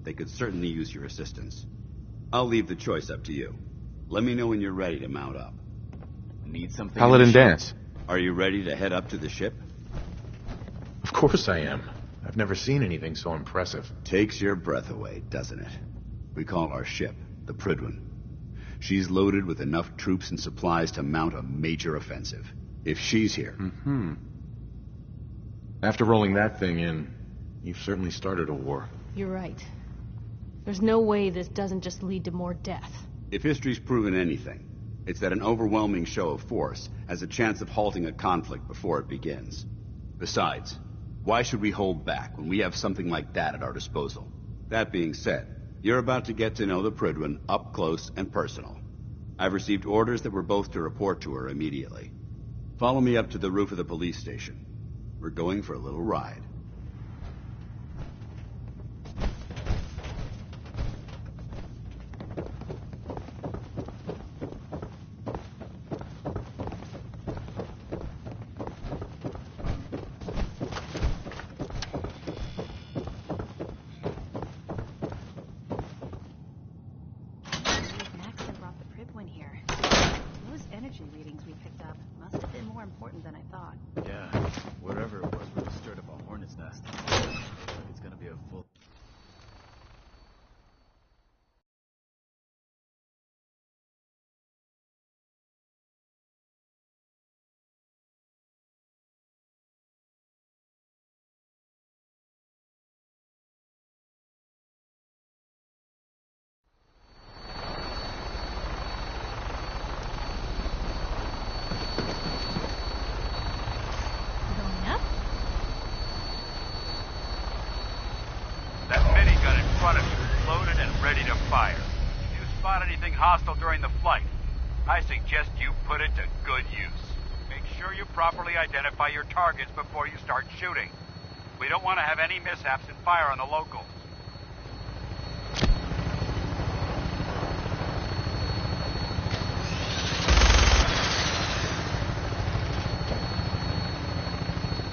They could certainly use your assistance. I'll leave the choice up to you. Let me know when you're ready to mount up. Need something? Paladin dance. Are you ready to head up to the ship? Of course I am. I've never seen anything so impressive. Takes your breath away, doesn't it? We call our ship the Prydwen. She's loaded with enough troops and supplies to mount a major offensive. If she's here... After rolling that thing in, you've certainly started a war. You're right. There's no way this doesn't just lead to more death. If history's proven anything, it's that an overwhelming show of force has a chance of halting a conflict before it begins. Besides, why should we hold back when we have something like that at our disposal? That being said, you're about to get to know the Prydwen up close and personal. I've received orders that we're both to report to her immediately. Follow me up to the roof of the police station. We're going for a little ride. Hostile during the flight. I suggest you put it to good use. Make sure you properly identify your targets before you start shooting. We don't want to have any mishaps and fire on the locals.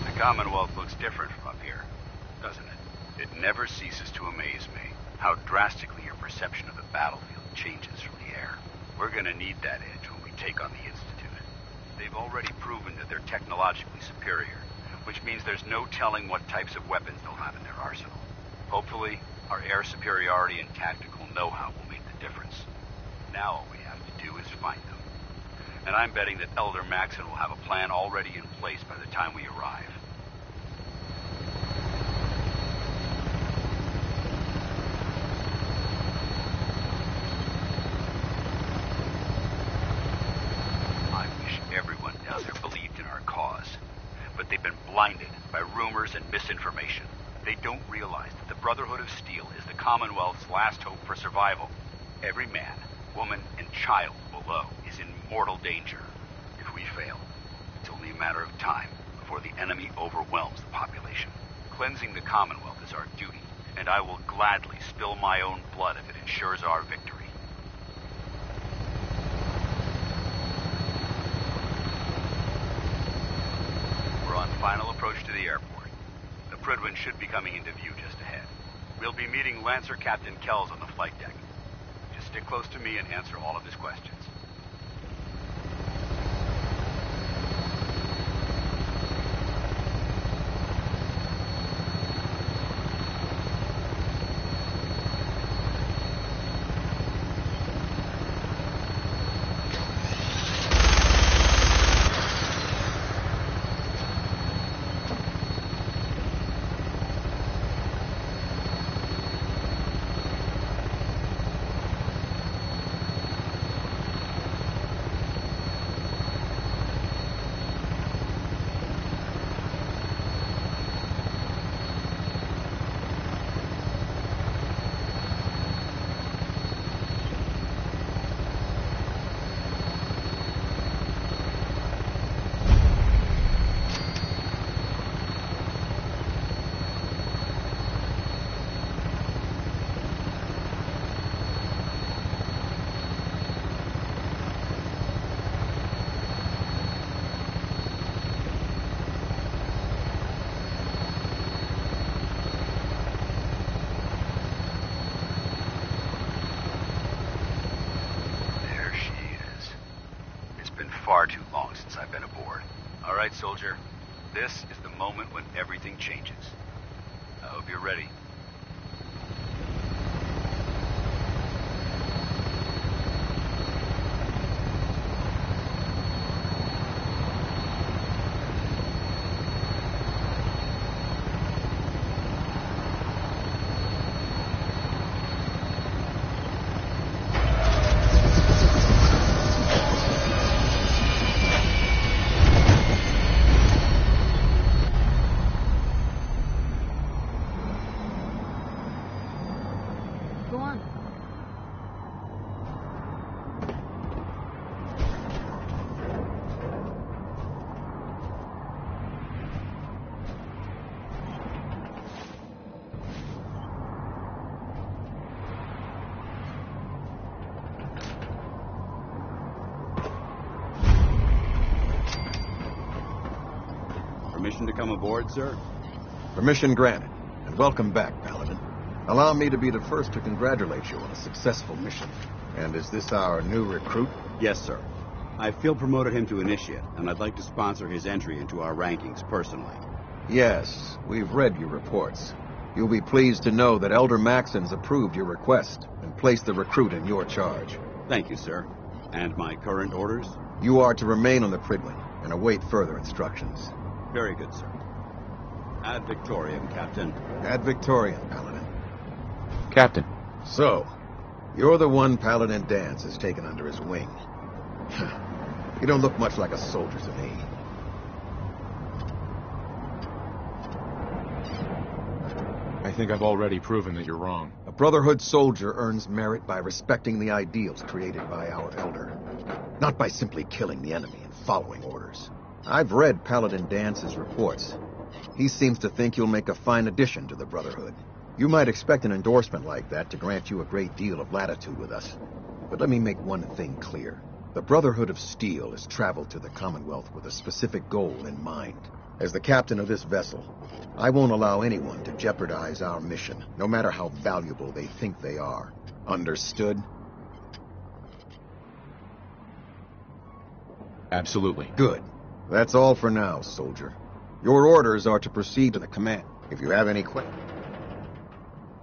The Commonwealth looks different from up here, doesn't it? It never ceases to amaze me how drastically your perception of the battlefield changes from the air. We're gonna need that edge when we take on the Institute. They've already proven that they're technologically superior, which means there's no telling what types of weapons they'll have in their arsenal. Hopefully, our air superiority and tactical know-how will make the difference. Now all we have to do is find them. And I'm betting that Elder Maxon will have a plan already in place by the time we arrive. They've been blinded by rumors and misinformation. They don't realize that the Brotherhood of Steel is the Commonwealth's last hope for survival. Every man, woman, and child below is in mortal danger. If we fail, it's only a matter of time before the enemy overwhelms the population. Cleansing the Commonwealth is our duty, and I will gladly spill my own blood if it ensures our victory. Final approach to the airport. The Prydwen should be coming into view just ahead. We'll be meeting Lancer Captain Kells on the flight deck. Just stick close to me and answer all of his questions. far too long since I've been aboard. All right, soldier. This is the moment when everything changes. I hope you're ready. Go on. Permission to come aboard, sir? Permission granted, and welcome back, Paladin. Allow me to be the first to congratulate you on a successful mission. And is this our new recruit? Yes, sir. I feel promoted him to initiate, and I'd like to sponsor his entry into our rankings personally. Yes, we've read your reports. You'll be pleased to know that Elder Maxon's approved your request and placed the recruit in your charge. Thank you, sir. And my current orders? You are to remain on the Prydwen and await further instructions. Very good, sir. Ad Victoriam, Captain. Ad Victoriam, Paladin. Captain. So, you're the one Paladin Danse has taken under his wing. You don't look much like a soldier to me. I think I've already proven that you're wrong. A Brotherhood soldier earns merit by respecting the ideals created by our Elder, not by simply killing the enemy and following orders. I've read Paladin Dance's reports. He seems to think you'll make a fine addition to the Brotherhood. You might expect an endorsement like that to grant you a great deal of latitude with us. But let me make one thing clear. The Brotherhood of Steel has traveled to the Commonwealth with a specific goal in mind. As the captain of this vessel, I won't allow anyone to jeopardize our mission, no matter how valuable they think they are. Understood? Absolutely. Good. That's all for now, soldier. Your orders are to proceed to the command. If you have any questions,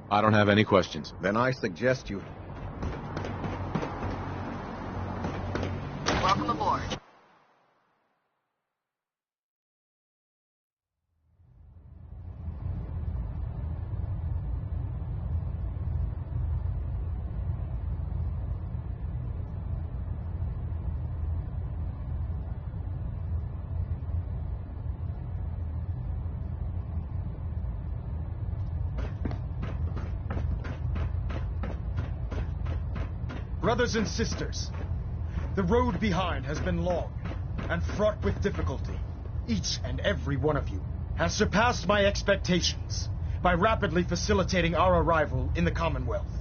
I don't have any questions. then I suggest you... Welcome aboard. Brothers and sisters, the road behind has been long and fraught with difficulty. Each and every one of you has surpassed my expectations by rapidly facilitating our arrival in the Commonwealth.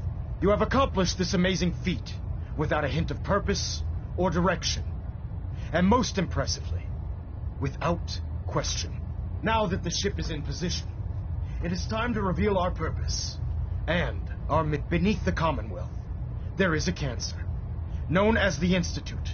You have accomplished this amazing feat without a hint of purpose or direction, and most impressively, without question. Now that the ship is in position, it is time to reveal our purpose and our beneath the Commonwealth. There is a cancer, known as the Institute.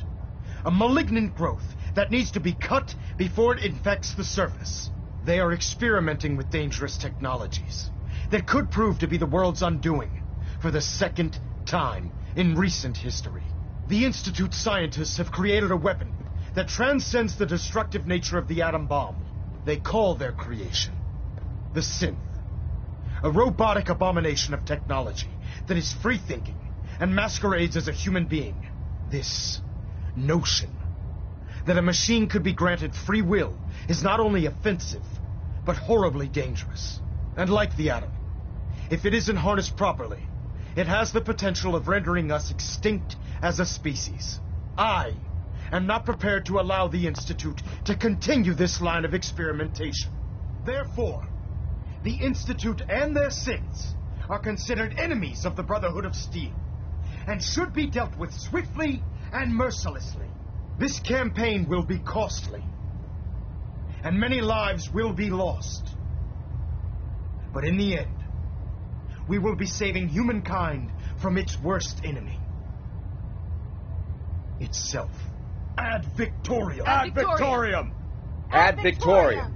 A malignant growth that needs to be cut before it infects the surface. They are experimenting with dangerous technologies that could prove to be the world's undoing for the second time in recent history. The Institute scientists have created a weapon that transcends the destructive nature of the atom bomb. They call their creation the Synth, a robotic abomination of technology that is free-thinking and masquerades as a human being. This notion that a machine could be granted free will is not only offensive, but horribly dangerous. And like the atom, if it isn't harnessed properly, it has the potential of rendering us extinct as a species. I am not prepared to allow the Institute to continue this line of experimentation. Therefore, the Institute and their synths are considered enemies of the Brotherhood of Steel, and should be dealt with swiftly and mercilessly. This campaign will be costly, and many lives will be lost. But in the end, we will be saving humankind from its worst enemy, itself. Ad Victoriam! Ad Victoriam! Ad Victoriam!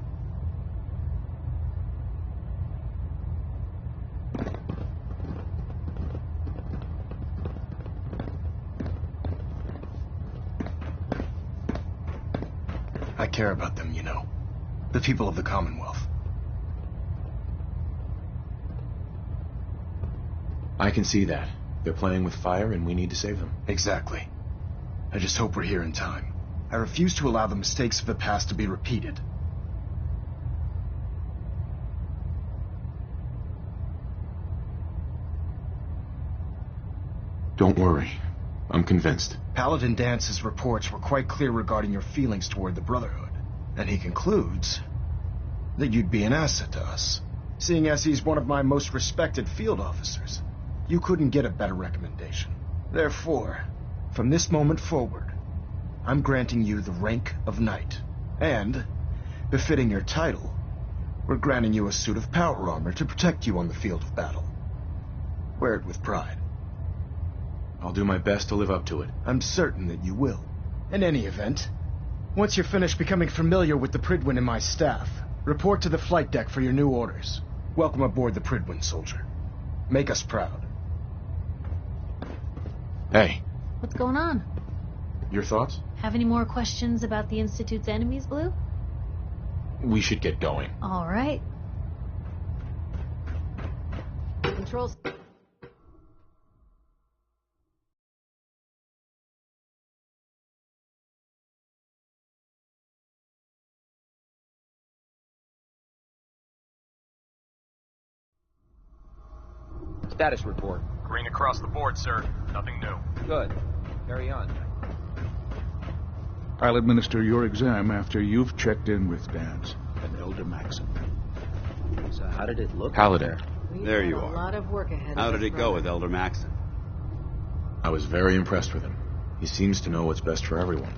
I care about them, you know. The people of the Commonwealth. I can see that. They're playing with fire and we need to save them. Exactly. I just hope we're here in time. I refuse to allow the mistakes of the past to be repeated. Don't worry. I'm convinced. Paladin Dance's reports were quite clear regarding your feelings toward the Brotherhood. And he concludes that you'd be an asset to us. Seeing as he's one of my most respected field officers, you couldn't get a better recommendation. Therefore, from this moment forward, I'm granting you the rank of Knight. And, befitting your title, we're granting you a suit of power armor to protect you on the field of battle. Wear it with pride. I'll do my best to live up to it. I'm certain that you will. In any event, once you're finished becoming familiar with the Pridwin and my staff, report to the flight deck for your new orders. Welcome aboard the Pridwin, soldier. Make us proud. Hey, What's going on? your thoughts? Have any more questions about the Institute's enemies, Blue? We should get going. All right. Controls. Status report. Green across the board, sir. Nothing new. Good. Carry on. I'll administer your exam after you've checked in with Dance and Elder Maxim. So how did it look? Paladin. There you A are. lot of work ahead. How of did us, it go brother. with Elder Maxon? I was very impressed with him. He seems to know what's best for everyone.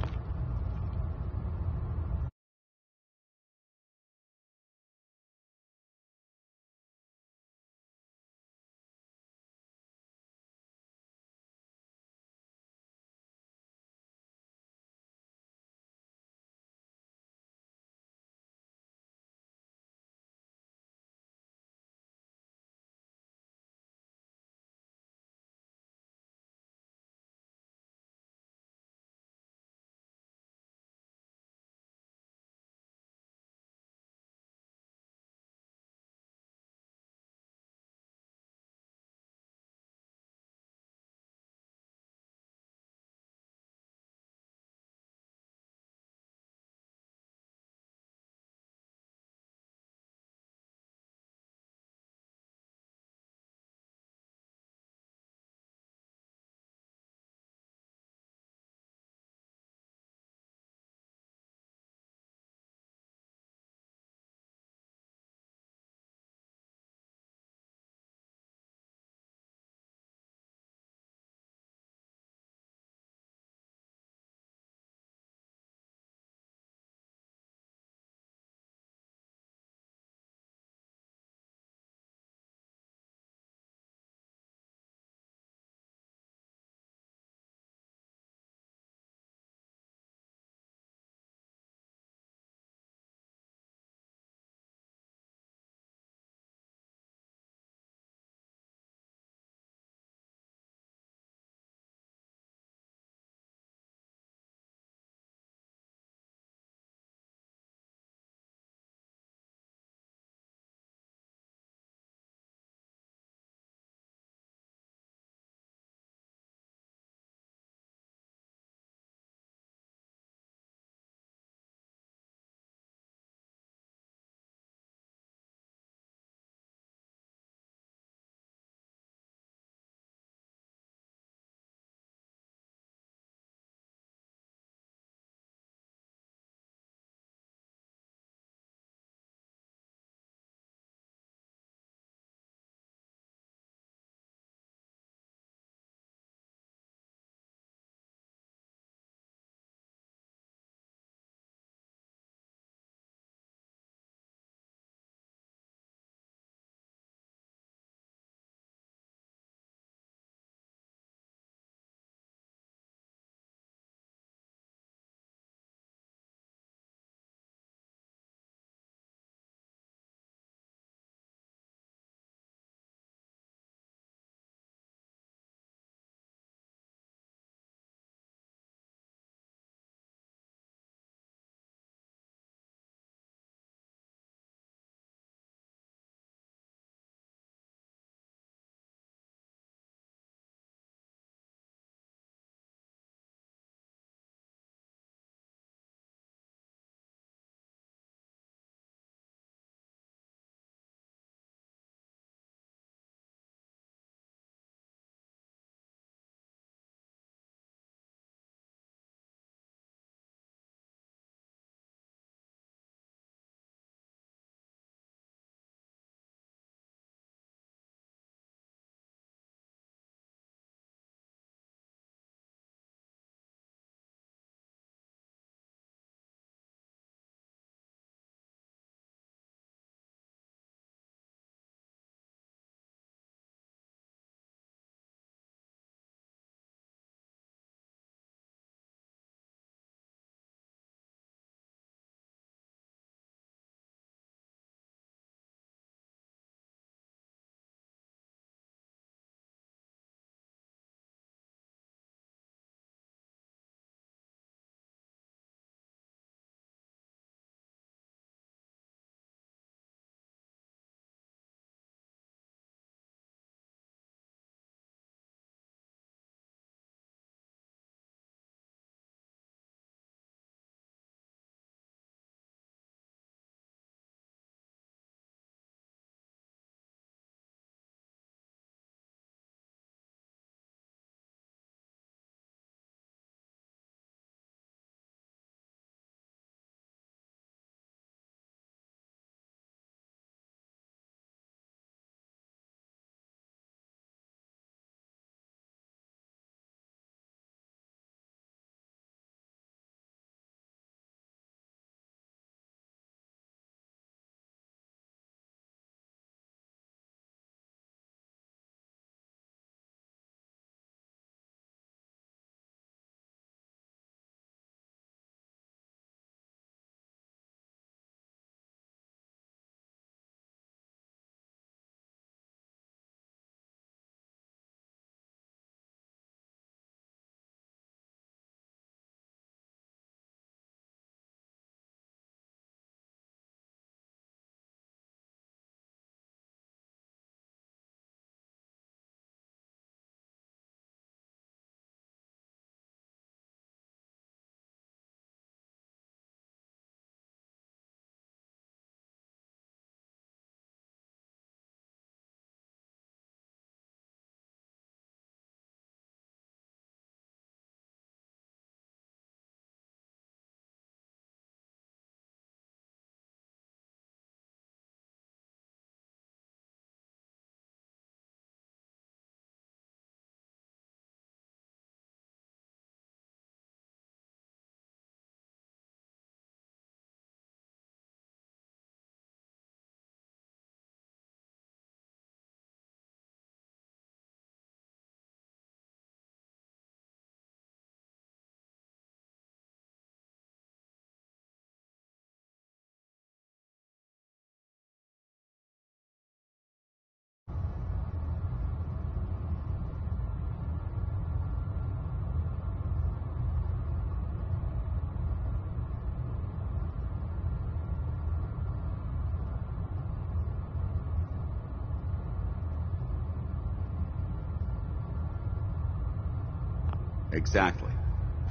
Exactly.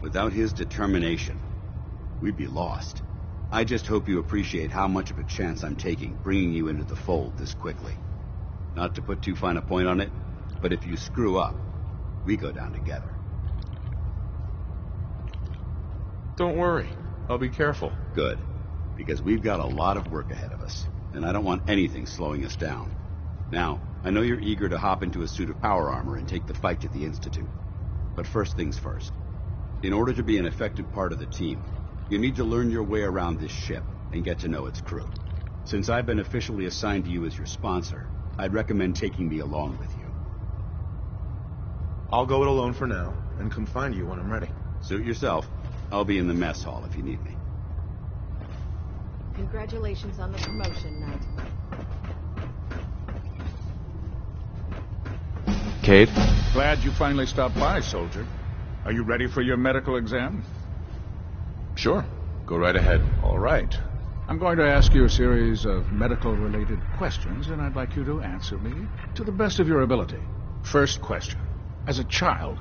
Without his determination, we'd be lost. I just hope you appreciate how much of a chance I'm taking bringing you into the fold this quickly. Not to put too fine a point on it, but if you screw up, we go down together. Don't worry. I'll be careful. Good. Because we've got a lot of work ahead of us, and I don't want anything slowing us down. Now, I know you're eager to hop into a suit of power armor and take the fight to the Institute. But first things first. In order to be an effective part of the team, you need to learn your way around this ship and get to know its crew. Since I've been officially assigned to you as your sponsor, I'd recommend taking me along with you. I'll go it alone for now, and come find you when I'm ready. Suit yourself. I'll be in the mess hall if you need me. Congratulations on the promotion, Knight. Cade? Glad you finally stopped by, soldier. Are you ready for your medical exam? Sure. Go right ahead. All right. I'm going to ask you a series of medical-related questions, and I'd like you to answer me to the best of your ability. First question. As a child,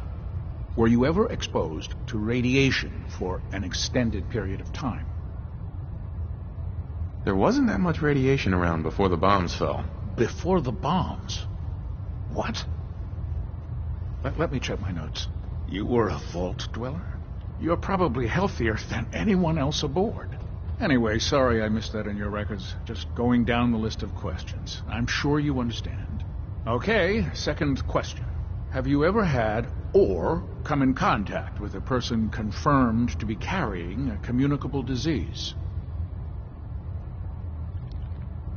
were you ever exposed to radiation for an extended period of time? There wasn't that much radiation around before the bombs fell. Before the bombs? What? Let me check my notes. You were a vault dweller? You're probably healthier than anyone else aboard. Anyway, sorry I missed that in your records. Just going down the list of questions. I'm sure you understand. Okay, second question. Have you ever had or come in contact with a person confirmed to be carrying a communicable disease?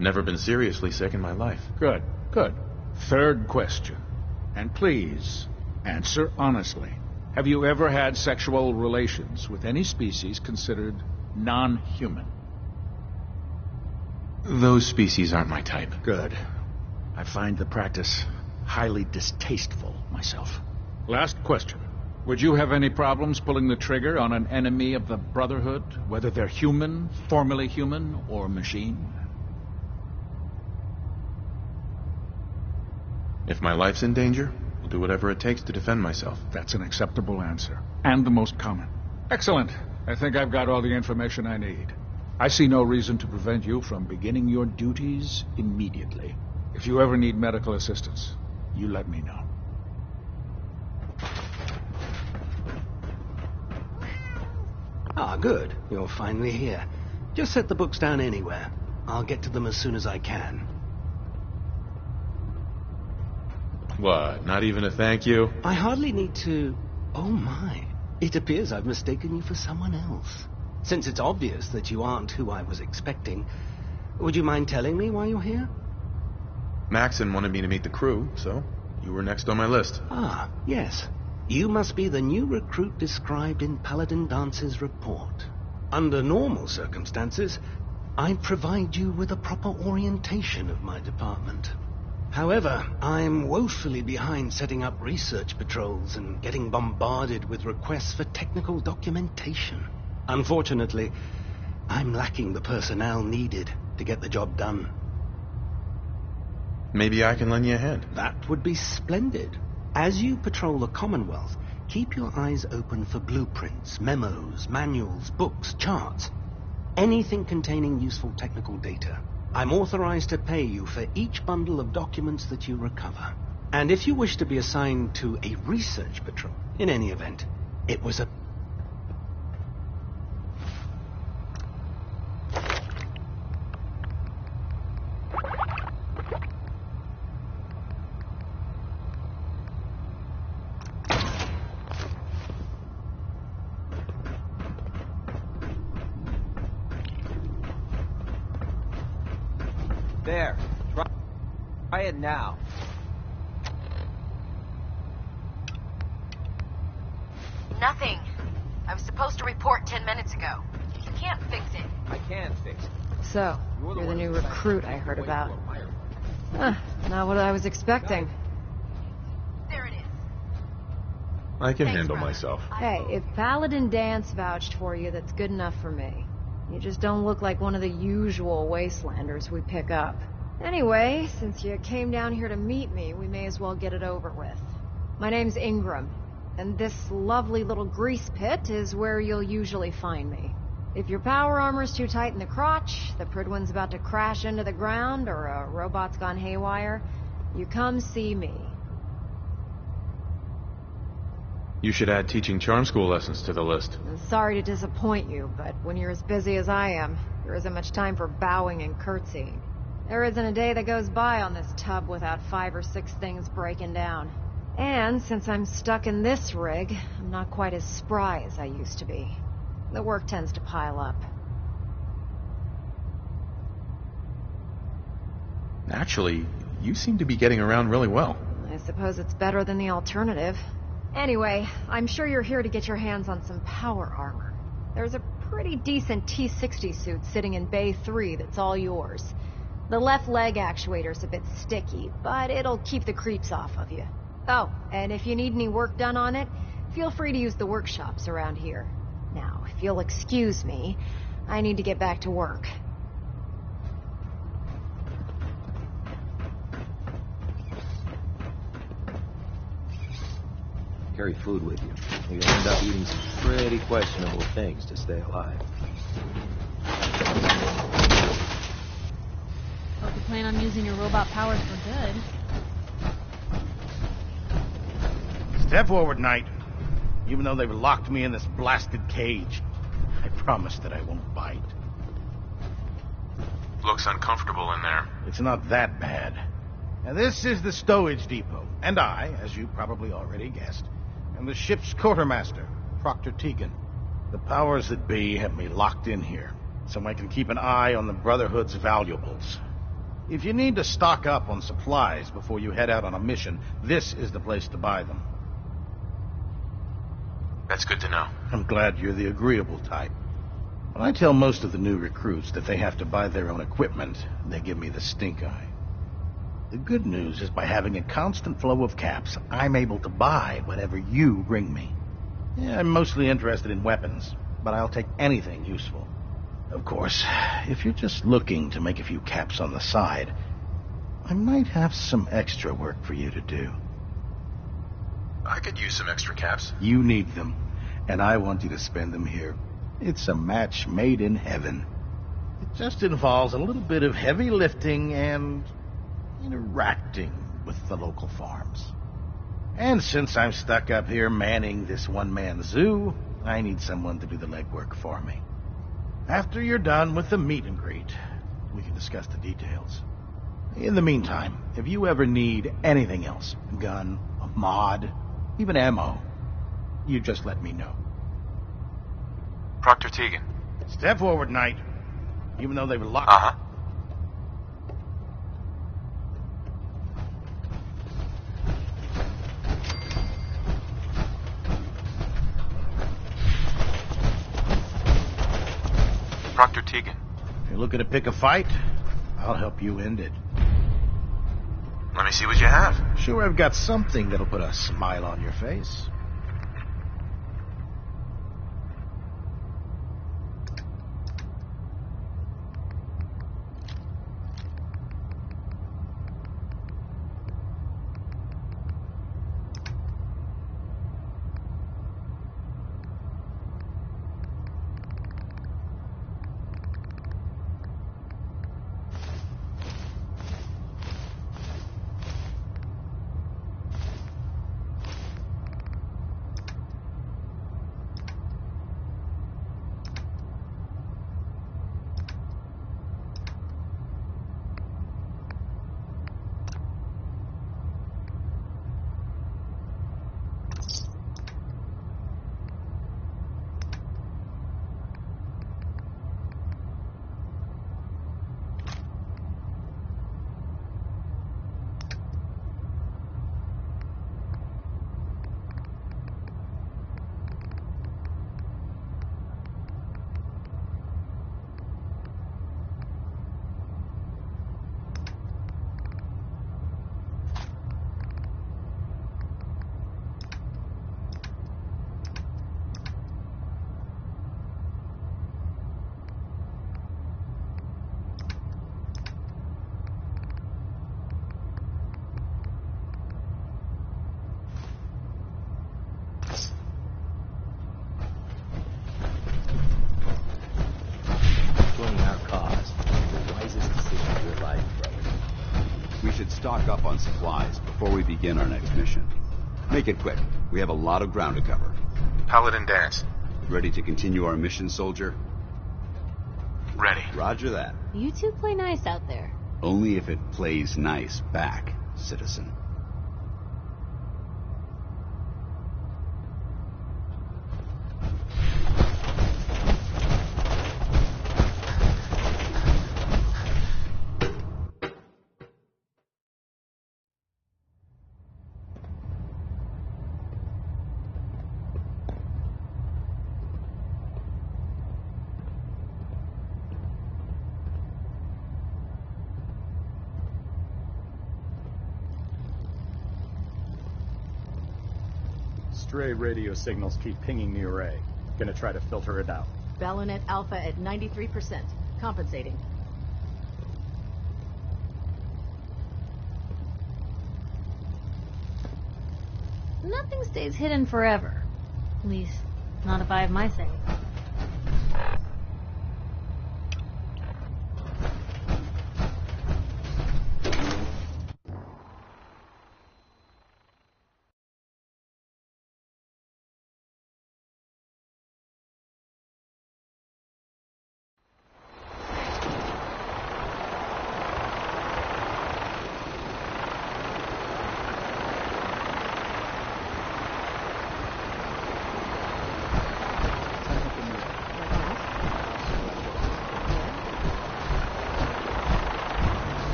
Never been seriously sick in my life. Good, good. Third question. And please, answer honestly. Have you ever had sexual relations with any species considered non-human? Those species aren't my type. Good. I find the practice highly distasteful myself. Last question. Would you have any problems pulling the trigger on an enemy of the Brotherhood, whether they're human, formerly human, or machine? If my life's in danger, I'll do whatever it takes to defend myself. That's an acceptable answer, and the most common. Excellent. I think I've got all the information I need. I see no reason to prevent you from beginning your duties immediately. If you ever need medical assistance, you let me know. Ah, good. You're finally here. Just set the books down anywhere. I'll get to them as soon as I can. What, not even a thank you? I hardly need to... Oh my. It appears I've mistaken you for someone else. Since it's obvious that you aren't who I was expecting, would you mind telling me why you're here? Maxon wanted me to meet the crew, so you were next on my list. Ah, yes. You must be the new recruit described in Paladin Dance's report. Under normal circumstances, I'd provide you with a proper orientation of my department. However, I'm woefully behind setting up research patrols and getting bombarded with requests for technical documentation. Unfortunately, I'm lacking the personnel needed to get the job done. Maybe I can lend you a hand. That would be splendid. As you patrol the Commonwealth, keep your eyes open for blueprints, memos, manuals, books, charts. Anything containing useful technical data. I'm authorized to pay you for each bundle of documents that you recover. And if you wish to be assigned to a research patrol, in any event, it was a... There. Try it now. Nothing. I was supposed to report 10 minutes ago. You can't fix it. I can fix it. So, you're the new recruit I heard about. Huh, not what I was expecting. There it is. I can Thanks, handle brother. myself. Hey, if Paladin Dance vouched for you, that's good enough for me. You just don't look like one of the usual wastelanders we pick up. Anyway, since you came down here to meet me, we may as well get it over with. My name's Ingram. and this lovely little grease pit is where you'll usually find me. If your power armor's too tight in the crotch, the Pridwin's about to crash into the ground, or a robot's gone haywire, you come see me. You should add teaching charm school lessons to the list. I'm sorry to disappoint you, but when you're as busy as I am, there isn't much time for bowing and curtsying. There isn't a day that goes by on this tub without 5 or 6 things breaking down. And since I'm stuck in this rig, I'm not quite as spry as I used to be. The work tends to pile up. Actually, you seem to be getting around really well. I suppose it's better than the alternative. Anyway, I'm sure you're here to get your hands on some power armor. There's a pretty decent T-60 suit sitting in Bay 3 that's all yours. The left leg actuator's a bit sticky, but it'll keep the creeps off of you. Oh, and if you need any work done on it, feel free to use the workshops around here. Now, if you'll excuse me, I need to get back to work. Carry food with you. You're gonna end up eating some pretty questionable things to stay alive. Hope you plan on using your robot powers for good. Step forward, Knight. Even though they've locked me in this blasted cage, I promise that I won't bite. Looks uncomfortable in there. It's not that bad. Now, this is the stowage depot, and I, as you probably already guessed, am the ship's quartermaster, Proctor Tegan. The powers that be have me locked in here, so I can keep an eye on the Brotherhood's valuables. If you need to stock up on supplies before you head out on a mission, this is the place to buy them. That's good to know. I'm glad you're the agreeable type. When I tell most of the new recruits that they have to buy their own equipment, they give me the stink eye. The good news is by having a constant flow of caps, I'm able to buy whatever you bring me. Yeah, I'm mostly interested in weapons, but I'll take anything useful. Of course, if you're just looking to make a few caps on the side, I might have some extra work for you to do. I could use some extra caps. You need them, and I want you to spend them here. It's a match made in heaven. It just involves a little bit of heavy lifting and interacting with the local farms. And since I'm stuck up here manning this one-man zoo, I need someone to do the legwork for me. After you're done with the meet and greet, we can discuss the details. In the meantime, if you ever need anything else, a gun, a mod, even ammo, you just let me know. Proctor Tegan. Step forward, Knight. Even though they were locked... Uh-huh. Proctor Tegan. If you're looking to pick a fight, I'll help you end it. Let me see what you have. Sure, I've got something that'll put a smile on your face. should stock up on supplies before we begin our next mission. Make it quick. We have a lot of ground to cover. Paladin Dance. Ready to continue our mission, soldier? Ready. Roger that. You two play nice out there. Only if it plays nice back, citizen. Stray radio signals keep pinging the array. Gonna try to filter it out. Ballanet Alpha at 93%. Compensating. Nothing stays hidden forever. At least, not if I have my say.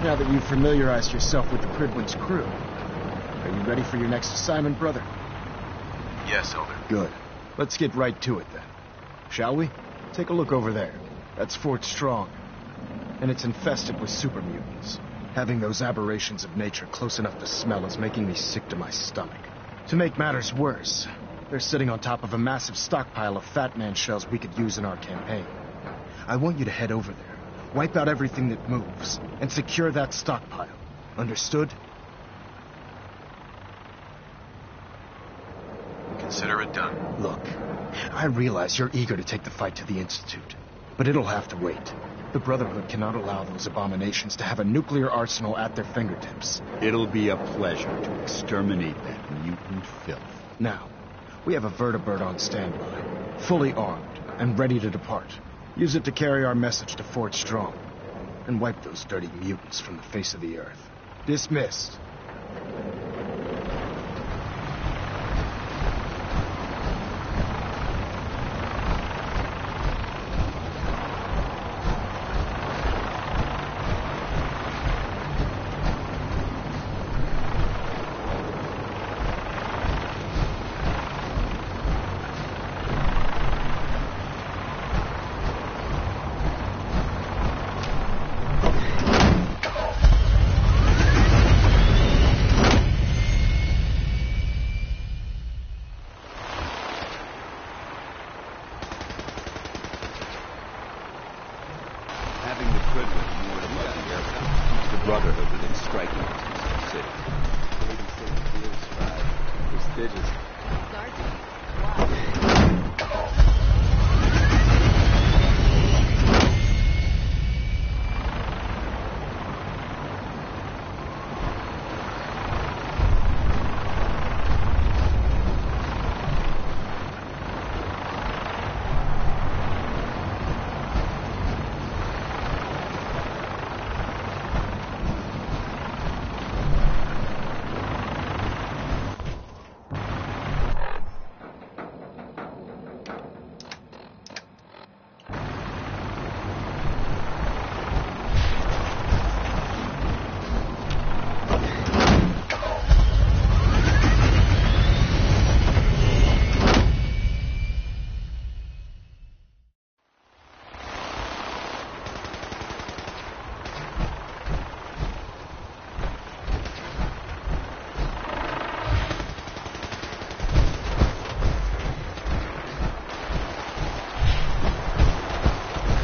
Now that you've familiarized yourself with the Pridwin's crew, are you ready for your next assignment, brother? Yes, Elder. Good. Let's get right to it then. Shall we? Take a look over there. That's Fort Strong. And it's infested with super mutants. Having those aberrations of nature close enough to smell is making me sick to my stomach. To make matters worse, they're sitting on top of a massive stockpile of Fat Man shells we could use in our campaign. I want you to head over there, wipe out everything that moves, and secure that stockpile. Understood? Consider it done. Look, I realize you're eager to take the fight to the Institute, but it'll have to wait. The Brotherhood cannot allow those abominations to have a nuclear arsenal at their fingertips. It'll be a pleasure to exterminate that mutant filth. Now, we have a vertibird on standby, fully armed and ready to depart. Use it to carry our message to Fort Strong, and wipe those dirty mutants from the face of the earth. Dismissed. Having the Pridwin moored above the aircraft keeps the Brotherhood within striking distance of the city. 86 Field Stride. Prestigious. Sergeant,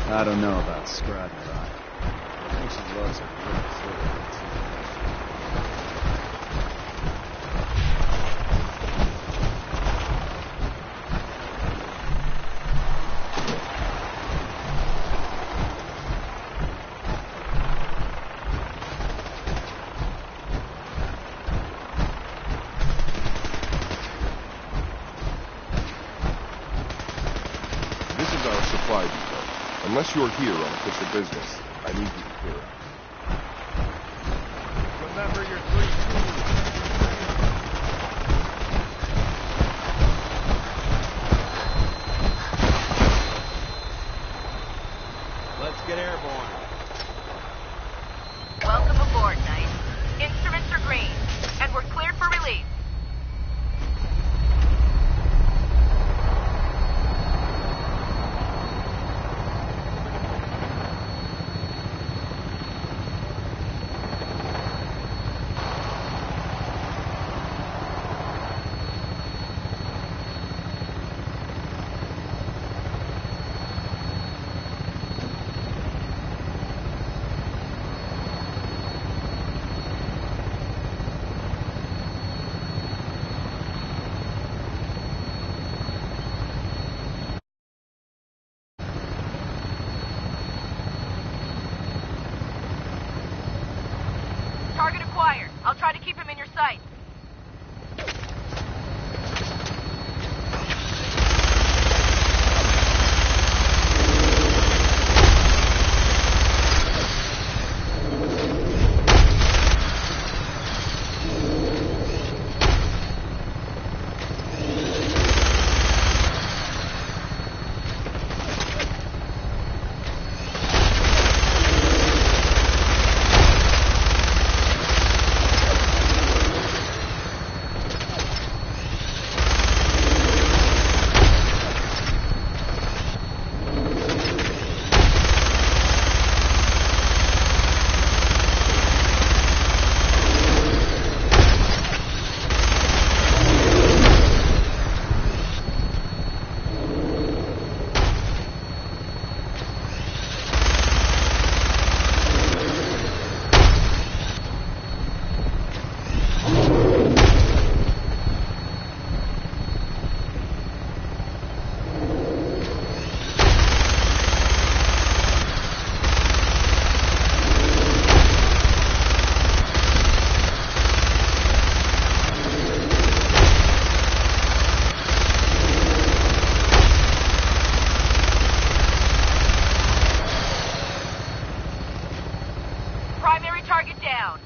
I don't know about Scrod Rod. I think she loves her friends. supply depot. Unless you're here on official business, I need you to clear out. Remember your 3 keys. Let's get airborne. Welcome aboard, Knight. Instruments are green, and we're cleared for release. Target acquired. I'll try to keep him in your sight. Primary target down.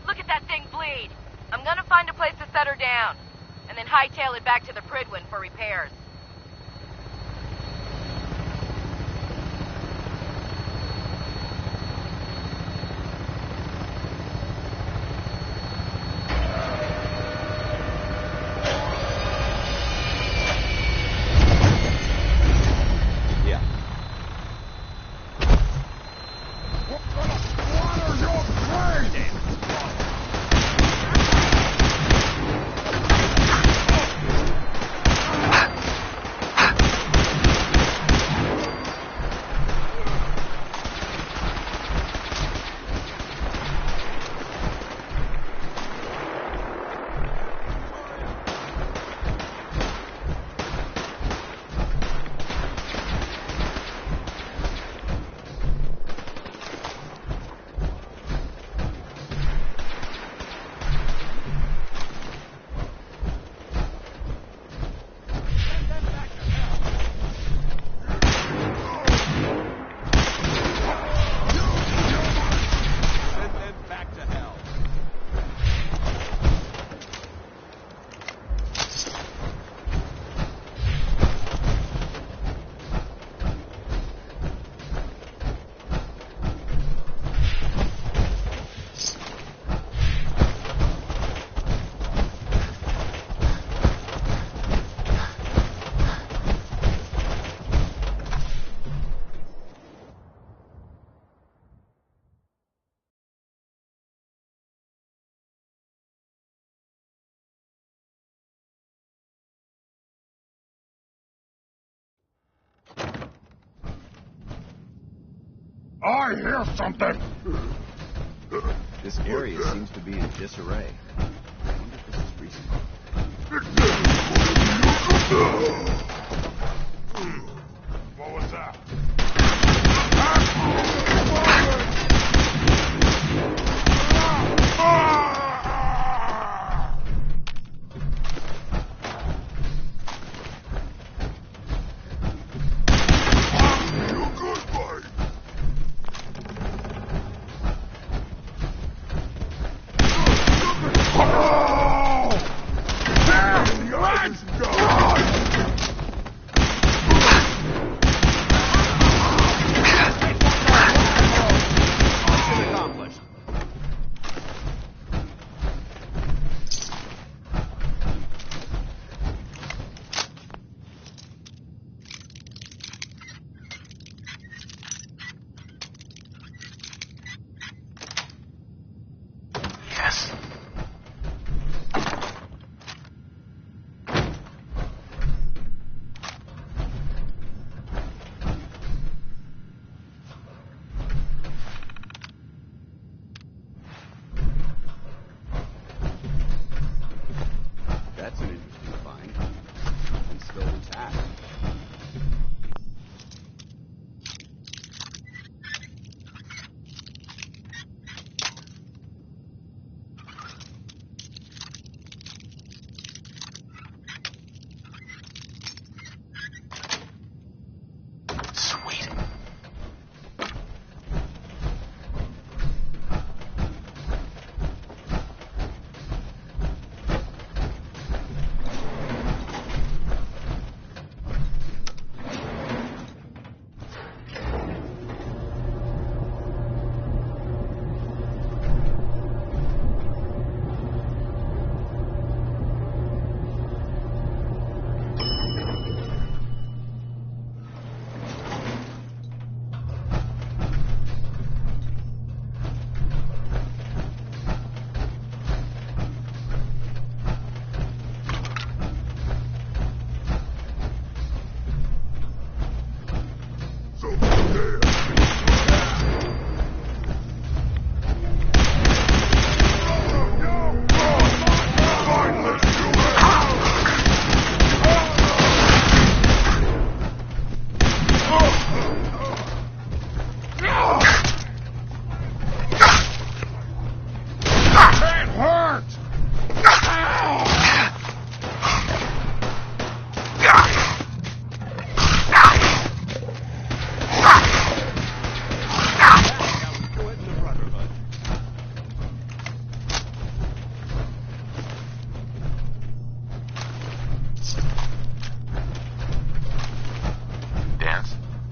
Look at that thing bleed. I'm gonna find a place to set her down, and then hightail it back to the Prydwen for repairs. I hear something! This area seems to be in disarray. I wonder if this is recent. What was that?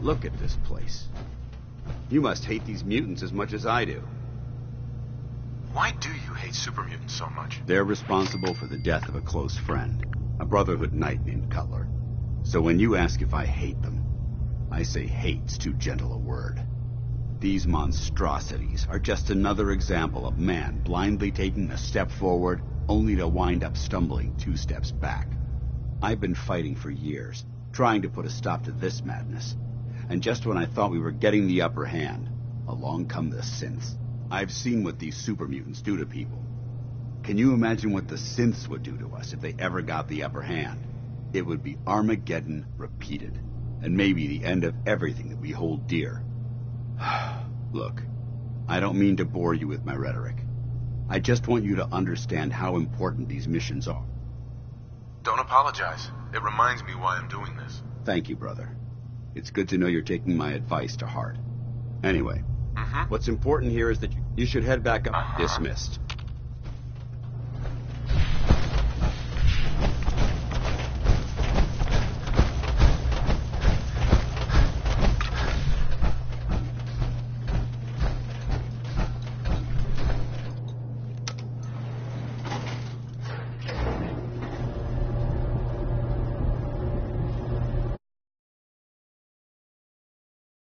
Look at this place. You must hate these mutants as much as I do. Why do you hate super mutants so much? They're responsible for the death of a close friend, a Brotherhood knight named Cutler. So when you ask if I hate them, I say hate's too gentle a word. These monstrosities are just another example of man blindly taking a step forward, only to wind up stumbling 2 steps back. I've been fighting for years, trying to put a stop to this madness. And just when I thought we were getting the upper hand, along come the synths. I've seen what these super mutants do to people. Can you imagine what the synths would do to us if they ever got the upper hand? It would be Armageddon repeated, and maybe the end of everything that we hold dear. Look, I don't mean to bore you with my rhetoric. I just want you to understand how important these missions are. Don't apologize. It reminds me why I'm doing this. Thank you, brother. It's good to know you're taking my advice to heart. Anyway, what's important here is that you should head back up. Dismissed.